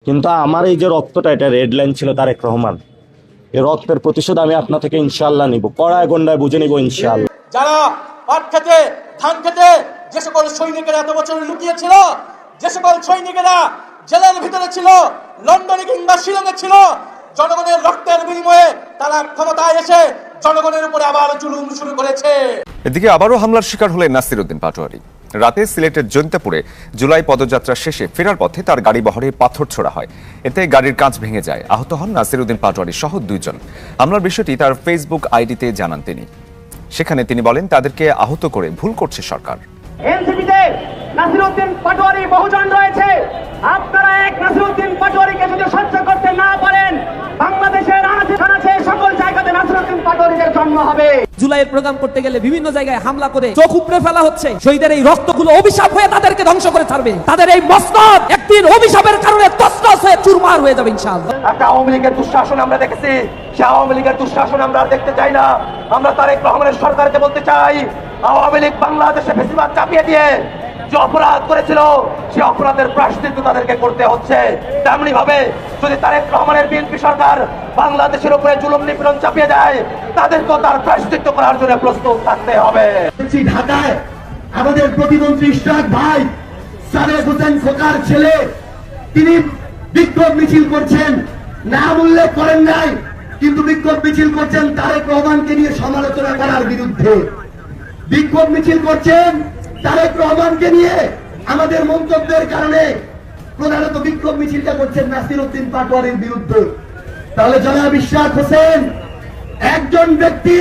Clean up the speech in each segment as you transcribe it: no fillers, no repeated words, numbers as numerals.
কিন্তু আমার এই যে রক্তটা, এটা রেড লাইন ছিল তারেক রহমান। এই রক্তের প্রতিশোধ আমি আপনার থেকে ইনশাআল্লাহ নিব, কড়ায় গন্ডায় বুঝে নিব ইনশাআল্লাহ। যারা পাট খেতে ধান খেতে যে সকল সৈনিকেরা এত বছর লুকিয়েছিল, যে সকল সৈনিকেরা জেলের ভিতরে ছিল, লন্ডনে কিংবা শিলংয়ে ছিল, জনগণের রক্তের বিনিময়ে তারা ক্ষমতায় এসে জনগণের উপরে আবার জুলুম শুরু করেছে। এদিকে আবারও হামলার শিকার হলেন নাসিরউদ্দিন পাটোয়ারি। রাতে সিলেটের জৈন্তাপুরে জুলাই পদযাত্রা শেষে ফেরার পথে তার গাড়ি বহরে পাথর ছোড়া হয়। এতে গাড়ির কাঁচ ভেঙে যায়। আহত হন নাসিরউদ্দিন পাটোয়ারি সহ 2 জন। হামলার বিষয়টি তার ফেসবুক আইডিতে জানান তিনি। সেখানে তিনি বলেন, তাদেরকে আহত করে ভুল করছে সরকার। এনসিপিতে নাসিরউদ্দিন পাটোয়ারি বহুজন রয়েছে। আপনারা এক নাসিরউদ্দিন পাটোয়ারিকে যদি সহ্য করতে না পারেন, বাংলাদেশের আনাচে কানাচে সকল জায়গাতে নাসিরউদ্দিন পাটোয়ারিদের জন্ম হবে। জুলাইয়ের প্রোগ্রাম করতে গেলে বিভিন্ন জায়গায় হামলা করে চোখ উপড়ে ফেলা হচ্ছে। শহীদের এই রক্তগুলো অভিশাপ হয়ে তাদেরকে ধ্বংস করে ছাড়বে। তাদের এই মসনদ একদিন অভিশাপের কারণে তছনছ হয়ে চুরমার হয়ে যাবে ইনশাআল্লাহ। একটা আওয়ামী লীগের দুঃশাসন আমরা দেখেছি, সে আওয়ামী লীগের দুঃশাসন আমরা দেখতে চাই না। আমরা তারেক রহমানের সরকারকে বলতে চাই, আওয়ামী লীগ বাংলাদেশে ফ্যাসিবাদ চাপিয়ে দিয়ে যে অপরাধ করেছিল, সে অপরাধের প্রায়শ্চিত্ত তাদেরকে করতে হচ্ছে। তেমনি ভাবে যদি তারেক রহমানের বিএনপি সরকার বাংলাদেশের উপরে জুলুম নিপীড়ন চাপিয়ে দেয়, তাদেরকেও তার প্রায়শ্চিত্ত করার জন্য প্রস্তুত থাকতে হবে। ঢাকায় আমাদের প্রতিমন্ত্রী ইশরাক ভাই সাদেক হোসেন খোকার ছেলে, তিনি বিক্ষোভ মিছিল করছেন, নাম উল্লেখ করেন নাই, কিন্তু বিক্ষোভ মিছিল করছেন তারেক রহমানকে নিয়ে সমালোচনা করার বিরুদ্ধে। বিক্ষোভ মিছিল করছেন তারেক রহমানকে নিয়ে আমাদের মন্তব্যের কারণে। প্রধানত বিক্ষোভ মিছিলটা করছেন নাসিরউদ্দিন পাটোয়ারির বিরুদ্ধে। তাহলে জনাব ইশরাক হোসেন, একজন ব্যক্তি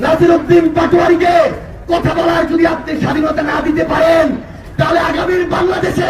নাসিরউদ্দিন পাটোয়ারিকে কথা বলার যদি আপনি স্বাধীনতা না দিতে পারেন, তাহলে আগামীর বাংলাদেশে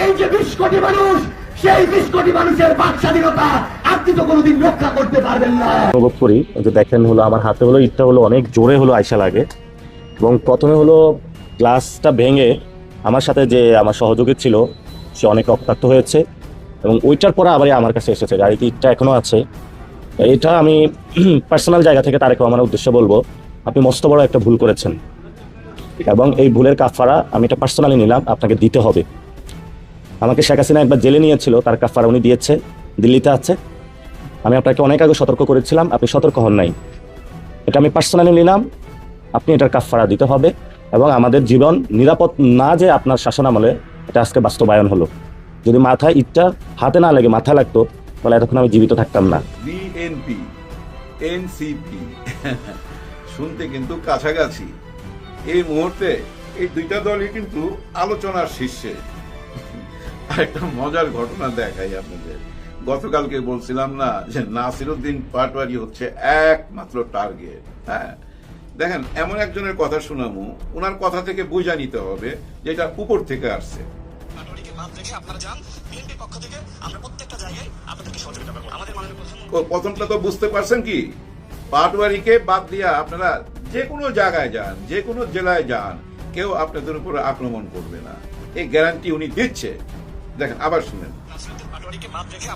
এই যে 20 কোটি মানুষ, সেই 20 কোটি মানুষের বাক স্বাধীনতা আপনি তো কোনোদিন রক্ষা করতে পারবেন না। অনুভব করি যে দেখেন হলো আমার হাতে হলো ইটটা হলো অনেক জোরে হলো আইসা লাগে, এবং প্রথমে হলো গ্লাসটা ভেঙে আমার সাথে যে আমার সহযোগী ছিল সে অনেক রক্তাক্ত হয়েছে, এবং ওইটার পরে আবার আমার কাছে এসেছে। গাড়িতে ইটটা এখনো আছে। এটা আমি পার্সোনাল জায়গা থেকে তারেক রহমানের উদ্দেশ্যে বলবো, আপনি মস্ত বড় একটা ভুল করেছেন, এবং এই ভুলের কাফারা আমি এটা পার্সোনালি নিলাম, আপনাকে দিতে হবে। আমাকে শেখ হাসিনা একবার জেলে নিয়েছিল, তার কাফারা উনি দিয়েছে, দিল্লিতে আছে। আমি আপনাকে অনেক আগে সতর্ক করেছিলাম, আপনি সতর্ক হন নাই। এটা আমি পার্সোনালি নিলাম, আপনি এটার কাফারা দিতে হবে, এবং আমাদের জীবন নিরাপদ না যে আপনার শাসনামলে, এটা আজকে বাস্তবায়ন হলো। যদি মাথায় ইটটা হাতে না লেগে মাথায় লাগতো, তাহলে এতক্ষণ আমি জীবিত থাকতাম না। বিএনপি এনসিপি শুনতে কিন্তু কাছাকাছি। এই মুহূর্তে এই দুইটা দলই কিন্তু আলোচনার শীর্ষে। একটা মজার ঘটনা দেখাই আপনাদের। গতকালকে বলছিলাম না যে নাসিরউদ্দিন পাটোয়ারি হচ্ছে একমাত্র টার্গেট। হ্যাঁ, দেখেন এমন একজনের কথা শোনামু, ওনার কথা থেকে বুঝা নিতে হবে যে এটা উপর থেকে আসছে। প্রথমটা তো বুঝতে পারছেন কি, পাটোয়ারিকে বাদ দিয়া আপনারা যে কোনো জায়গায় যান, যে কোনো জেলায় যান, কেউ আপনাদের উপরে আক্রমণ করবে না, এই গ্যারান্টি উনি দিচ্ছে। দেখেন আবার শুনেন,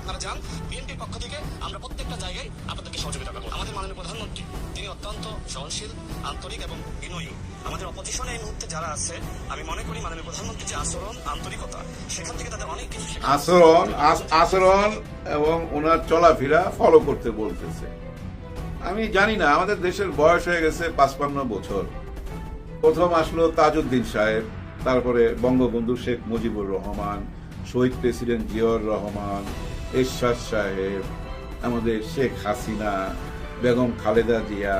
আপনারা যান, বিএনপির পক্ষ থেকে আমরা প্রত্যেকটা জায়গায় আপনাদেরকে সহযোগিতা করবো। আমাদের মাননীয় প্রধানমন্ত্রী তিনি অত্যন্ত সহনশীল, আন্তরিক এবং বিনয়ী। আমাদের অপোজিশনে এই মুহূর্তে যারা আছে, আমি মনে করি মাননীয় প্রধানমন্ত্রীর যে আচরণ, আন্তরিকতা, সেখান থেকে তাদের অনেক কিছু আচরণ এবং ওনার চলাফেরা ফলো করতে বলতেছে। আমি জানি না, আমাদের দেশের বয়স হয়ে গেছে 55 বছর। প্রথম আসলো তাজউদ্দিন সাহেব, তারপরে বঙ্গবন্ধু শেখ মুজিবুর রহমান, শহীদ প্রেসিডেন্ট জিয়াউর রহমান, এরশাদ সাহেব, আমাদের শেখ হাসিনা, বেগম খালেদা জিয়া,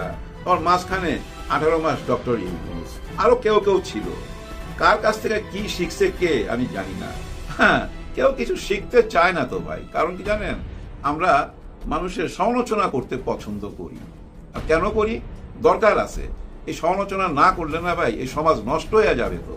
আর মাঝখানে 18 মাস ডক্টর ইউনূস, আরো কেউ কেউ ছিল। কার কাছ থেকে কি শিখছে কে আমি জানি না। হ্যাঁ, কেউ কিছু শিখতে চায় না তো ভাই। কারণ কি জানেন, আমরা মানুষের সমালোচনা করতে পছন্দ করি। আর কেন করি? দরকার আছে। এই সমালোচনা না করলে না ভাই, এই সমাজ নষ্ট হয়ে যাবে। তো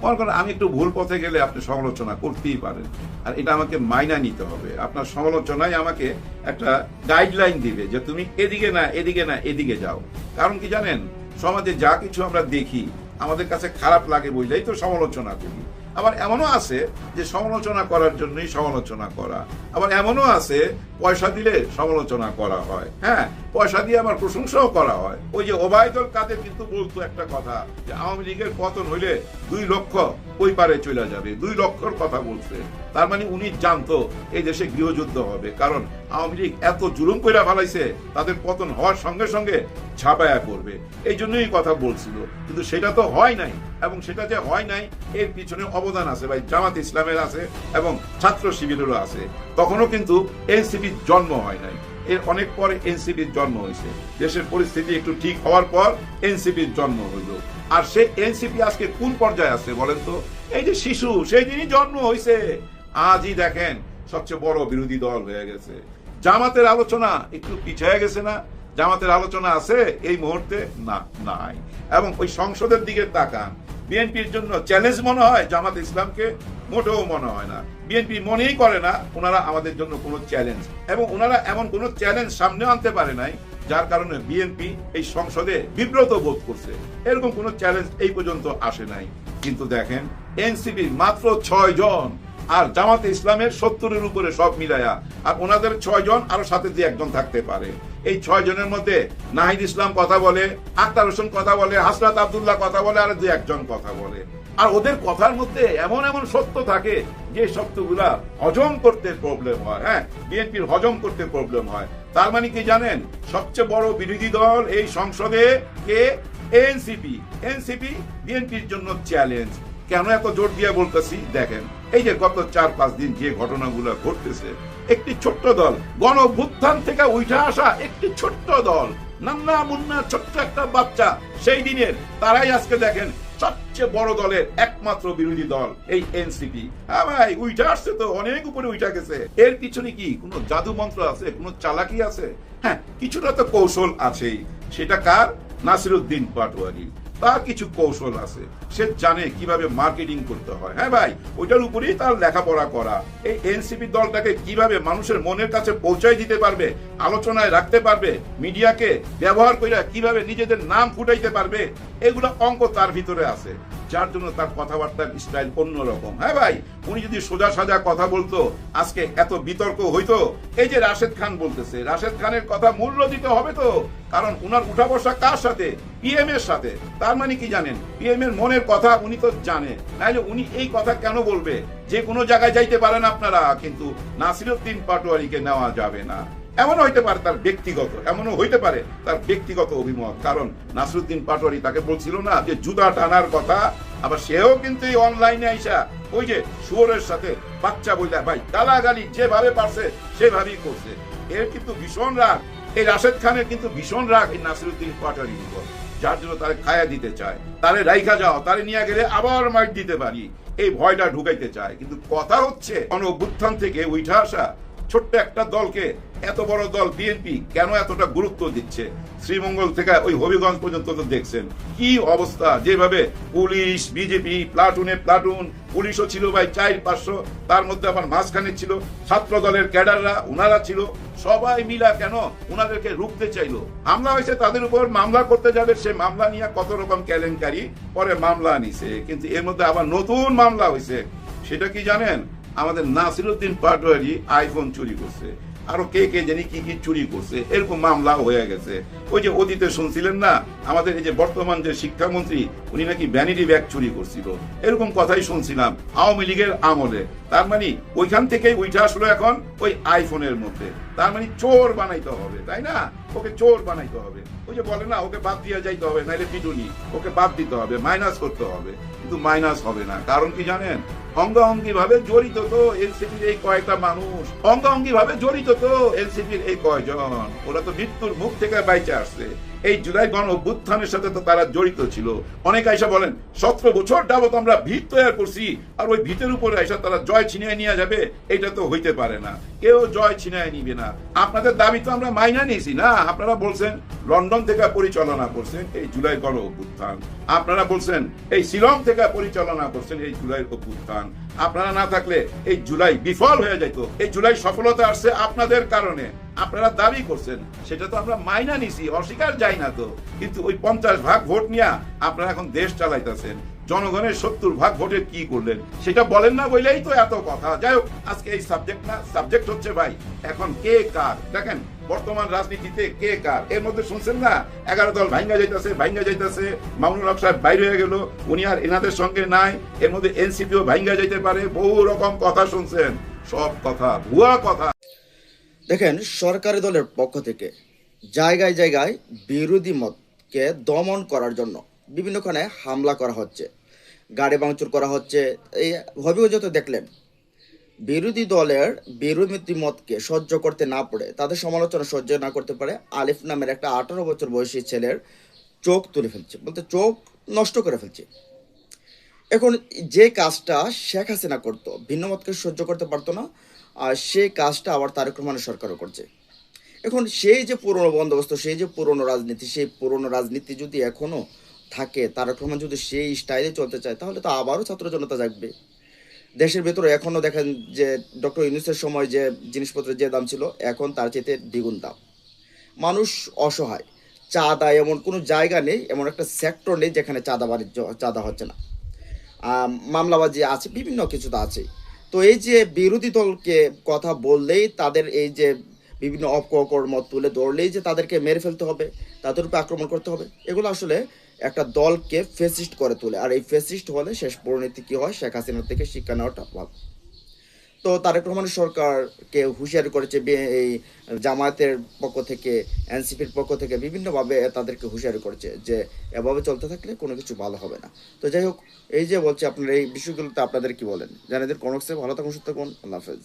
মনে করেন আমি একটু ভুল পথে গেলে আপনি সমালোচনা করতেই পারেন, আর এটা আমাকে মাইনা নিতে হবে। আপনার সমালোচনাই আমাকে একটা গাইডলাইন দিবে যে তুমি এদিকে না, এদিকে না, এদিকে যাও। কারণ কি জানেন, সমাজে যা কিছু আমরা দেখি আমাদের কাছে খারাপ লাগে বুঝলেই তো সমালোচনা করি। আবার এমনও আছে যে সমালোচনা করার জন্যই সমালোচনা করা, আবার এমনও আছে পয়সা দিলে সমালোচনা করা হয়। হ্যাঁ, পয়সা দিয়ে আমার প্রশংসাও করা হয়। ওই যে ওবায়দুল কাদের কিন্তু বলতো একটা কথা যে আওয়ামী লীগের পতন হইলে 2 লক্ষ ওই পারে চলে যাবে, 2 লক্ষর কথা বলছে। তার মানে উনি জানতো এই দেশে গৃহযুদ্ধ হবে, কারণ আওয়ামী লীগ এত জুলুম কইরা ফেলাইছে, তাদের পতন হওয়ার সঙ্গে সঙ্গে ঝাঁপায়া পড়বে, এই জন্যই কথা বলছিল। কিন্তু সেটা তো হয় নাই, এবং সেটা যে হয় নাই এর পিছনে অবদান আছে ভাই জামাত ইসলামের আছে এবং ছাত্র শিবিরেরও আছে। তখনও কিন্তু এনসিপির জন্ম হয় নাই, এর অনেক পরে এনসিপির জন্ম হয়েছে। দেশের পরিস্থিতি একটু ঠিক হওয়ার পর এনসিপির জন্ম হইল। আর সেই এনসিপি আজকে কোন পর্যায়ে আছে বলেন তো? এই যে শিশু, সেই দিনই জন্ম হয়েছে, আজই দেখেন সবচেয়ে বড় বিরোধী দল হয়ে গেছে। জামাতের আলোচনা একটু পিছিয়ে গেছে না? জামাতের আলোচনা আছে এই মুহূর্তে? না, নাই। এবং ওই সংসদের দিকে তাকান, বিএনপির জন্য চ্যালেঞ্জ মনে হয় জামাত ইসলামকে? মোটেও মনে হয় না। বিএনপি মনেই করে না ওনারা আমাদের জন্য কোনো চ্যালেঞ্জ, এবং ওনারা এমন কোনো চ্যালেঞ্জ সামনে আনতে পারে নাই যার কারণে বিএনপি এই সংসদে বিব্রত বোধ করছে। এরকম কোনো চ্যালেঞ্জ এই পর্যন্ত আসে নাই। কিন্তু দেখেন এনসিপির মাত্র 6 জন, আর জামাতে ইসলামের 70-এর উপরে সব মিলায়া, আর ওনাদের 6 জন, আরো সাথে যে একজন থাকতে পারে। এই 6 জনের মধ্যে নাহিদ ইসলাম কথা বলে, আক্তার হোসেন কথা বলে, হাসরাত আব্দুল্লাহ কথা বলে, আর 2-1 কথা বলে। আর ওদের কথার মধ্যে এমন এমন সত্য থাকে যে সত্যগুলা হজম করতে প্রবলেম হয়। হ্যাঁ, বিএনপির হজম করতে প্রবলেম হয়। তার মানে কি জানেন, সবচেয়ে বড় বিরোধী দল এই সংসদে কে? এনসিপি। এনসিপি বিএনপির জন্য চ্যালেঞ্জ। কেন এত জোর দিয়ে বলতেছি দেখেন, এই যে গত 4-5 দিন যে ঘটনাগুলো ঘটতেছে, একটি ছোট্ট দল, গণ অভ্যুত্থান থেকে উঠে আসা একটি ছোট্ট দল, নান্না মুন্না ছোট্ট একটা বাচ্চা, সেই দিনের তারাই আজকে দেখেন সবচেয়ে বড় দলের একমাত্র বিরোধী দল এই এনসিপি। হ্যাঁ ভাই, উইঠা আসছে তো, অনেক উপরে উইঠা গেছে। এর পিছনে কি কোনো জাদু মন্ত্র আছে? কোনো চালাকি আছে? হ্যাঁ, কিছুটা তো কৌশল আছেই। সেটা কার? নাসিরউদ্দিন পাটোয়ারি। তার কিছু কৌশল আছে, সে জানে কিভাবে মার্কেটিং করতে হয়। হ্যাঁ ভাই, ওইটার উপরেই তার লেখাপড়া করা। এই এনসিপি দলটাকে কিভাবে মানুষের মনের কাছে পৌঁছায় দিতে পারবে, আলোচনায় রাখতে পারবে, মিডিয়াকে ব্যবহার করে কিভাবে নিজেদের নাম ফুটাইতে পারবে, এগুলো অঙ্ক তার ভিতরে আছে, যার জন্য তার কথাবার্তার স্টাইল অন্যরকম। হ্যাঁ ভাই, উনি যদি সোজা সাজা কথা বলতো আজকে এত বিতর্ক হইতো। এই যে রাশেদ খান বলতেছে, রাশেদ খানের কথা মূল্য দিতে হবে তো, কারণ উনার উঠা বসা কার সাথে? পিএম এর সাথে। তার মানে কি জানেন, পিএম এর মনের কথা উনি তো জানে, নাইলে উনি এই কথা কেন বলবে? যে কোনো জায়গায় যাইতে পারেন আপনারা, কিন্তু নাসিরউদ্দিন পাটোয়ারিকে নেওয়া যাবে না। এমনও হইতে পারে তার ব্যক্তিগত, এমনও হইতে পারে তার ব্যক্তিগত অভিমত, কারণ নাসিরউদ্দিন পাটোয়ারি তাকে বলছিল না যে জুতা টানার কথা, আবার সেও কিন্তু এই অনলাইনে আইসা ওই যে শুয়োরের সাথে বাচ্চা বইলা ভাই গালাগালি যেভাবে পারছে সেভাবেই করছে। এর কিন্তু ভীষণ রাগ, এই রাশেদ খানের কিন্তু ভীষণ রাগ এই নাসিরউদ্দিন পাটোয়ারির উপর, যার জন্য তারে খায়া দিতে চায়, তারে রাইখা যাও, তারে নিয়ে গেলে আবার মাইট দিতে পারি, এই ভয়টা ঢুকাইতে চায়। কিন্তু কথা হচ্ছে গণ অভ্যুত্থান থেকে উঠে আসা ছোট্ট একটা দলকে এত বড় দল বিএনপি কেন এতটা গুরুত্ব দিচ্ছে? শ্রীমঙ্গল থেকে ওই হবিগঞ্জ পর্যন্ত তো দেখছেন কি অবস্থা, যেভাবে পুলিশ, বিজেপি, প্লাটুনে প্লাটুন, পুলিশও ছিল ভাই 400-500, তার মধ্যে আবার মাঝখানে ছিল ছাত্র দলের ক্যাডাররা, উনারা ছিল, সবাই মিলা কেন উনাদেরকে রুখতে চাইলো। হামলা হয়েছে তাদের উপর, মামলা করতে যাবে, সে মামলা নিয়ে কত রকম কেলেঙ্কারি, পরে মামলা নিছে, কিন্তু এর মধ্যে আবার নতুন মামলা হয়েছে। সেটা কি জানেন? আমাদের নাসিরউদ্দিন পাটোয়ারি আইফোন চুরি করছে, আরো কে কে জানি কি কি চুরি করছে, এরকম মামলা হয়ে গেছে। ওই যে অতীতে শুনছিলেন না আমাদের এই যে বর্তমান যে শিক্ষামন্ত্রী, উনি নাকি ভ্যানিটি ব্যাগ চুরি করছিল, এরকম কথাই শুনছিলাম আওয়ামী লীগের আমলে। তার মানে ওইখান থেকেই উঠে আসলো এখন ওই আইফোনের মধ্যে। তার মানে চোর বানাইতে হবে, তাই না? ওকে চোর বানাইতে হবে। ওই যে বলে না ওকে বাদ দিয়ে যাইতে হবে, নাইলে পিটুনি, ওকে বাদ দিতে হবে, মাইনাস করতে হবে। কিন্তু মাইনাস হবে না, কারণ কি জানেন? অঙ্গাঙ্গি ভাবে জড়িত তো এনসিপির এই কয়েকটা মানুষ, অঙ্গাঙ্গি ভাবে জড়িত তো এনসিপির এই কয়জন, ওরা তো মৃত্যুর মুখ থেকে বাইচে আসছে। এই জুলাই গণ অভ্যুত্থানের সাথে তো তারা জড়িত ছিল। অনেক আইসা বলেন 17 বছর যাবত আমরা ভিত তৈরি করছি, আর ওই ভিতের উপরে আইসা তারা জয় ছিনিয়ে নিয়ে যাবে, এটা তো হইতে পারে না। কেউ জয় ছিনিয়ে নিবে না। আপনাদের দাবি তো আমরা মাইনা নিয়েছি না। আপনারা বলছেন লন্ডন থেকে পরিচালনা করছেন এই জুলাই গণ অভ্যুত্থান, আপনারা বলছেন এই শিলং থেকে পরিচালনা করছেন এই জুলাই অভ্যুত্থান। আপনারা না থাকলে এই জুলাই বিফল হয়ে যেত। এই জুলাই সফলতা আসছে আপনাদের কারণে, আপনারা দাবি করছেন, সেটা তো আমরা মাইনা নিছি, অস্বীকার যাই না তো। কিন্তু ওই 50 ভাগ ভোট নিয়ে আপনারা এখন দেশ চালাইতেছেন। জনগণের 70% ভোটে কি করলেন সেটা বলেন না বলেই তো এত কথা। যাই হোক, আজকে এই সাবজেক্ট না, সাবজেক্ট হচ্ছে ভাই এখন কে কার। দেখেন বর্তমান রাজনীতিতে কে কার, এর মধ্যে শুনছেন না 11 দল ভাঙ্গা যাইতেছে, মামুনুল হক সাহেব বাইরে হয়ে গেল, উনি আর এনাদের সঙ্গে নাই, এর মধ্যে এনসিপিও ভাঙ্গা যাইতে পারে, বহু রকম কথা শুনছেন, সব কথা ভুয়া কথা। দেখেন, সরকারি দলের পক্ষ থেকে জায়গায় জায়গায় বিরোধী মতকে দমন করার জন্য বিভিন্নখানে হামলা করা হচ্ছে, গাড়ি ভাঙচুর করা হচ্ছে। এই হবিগঞ্জ তো দেখলেন, বিরোধী দলের বিরোধী মতকে সহ্য করতে না পারে, তাদের সমালোচনা সহ্য না করতে পারে, আলিফ নামের একটা 18 বছর বয়সী ছেলের চোখ তুলে ফেলছে, বলতে চোখ নষ্ট করে ফেলছে। এখন যে কাজটা শেখ হাসিনা করতো, ভিন্ন মতকে সহ্য করতে পারতো না, আর সেই কাজটা আবার তারেক রহমানের সরকারও করছে। এখন সেই যে পুরনো বন্দোবস্ত, সেই যে পুরনো রাজনীতি, সেই পুরনো রাজনীতি যদি এখনও থাকে, তারেক রহমান যদি সেই স্টাইলে চলতে চায়, তাহলে তো আবারও ছাত্র জনতা জাগবে। দেশের ভেতরে এখনও দেখেন যে ডক্টর ইউনূসের সময় যে জিনিসপত্রের যে দাম ছিল, এখন তার চেয়ে দ্বিগুণ দাম। মানুষ অসহায়, চাঁদা এমন কোনো জায়গা নেই, এমন একটা সেক্টর নেই যেখানে চাঁদা হচ্ছে না, মামলাবাজি আছে, বিভিন্ন কিছু তো আছেই। তো এই যে বিরোধী দলকে কথা বললেই, তাদের এই যে বিভিন্ন অপকর্ম তুলে ধরলেই যে তাদেরকে মেরে ফেলতে হবে, তাদের উপরে আক্রমণ করতে হবে, এগুলো আসলে একটা দলকে ফেসিস্ট করে তোলে। আর এই ফেসিস্ট হলে শেষ পরিণতি কী হয়, শেখ হাসিনার থেকে শিক্ষা নেওয়াটা ভালো। তো তারেক রহমানের সরকারকে হুঁশিয়ারি করেছে এই জামায়াতের পক্ষ থেকে, এনসিপির পক্ষ থেকে বিভিন্নভাবে তাদেরকে হুঁশিয়ারি করেছে যে এভাবে চলতে থাকলে কোনো কিছু ভালো হবে না। তো যাই হোক, এই যে বলছে আপনারা এই বিষয়গুলোতে আপনাদের কি বলেন জানাদের। কনক ভালো থাকুন, সুস্থ থাকুন, আল্লাহ হাফেজ।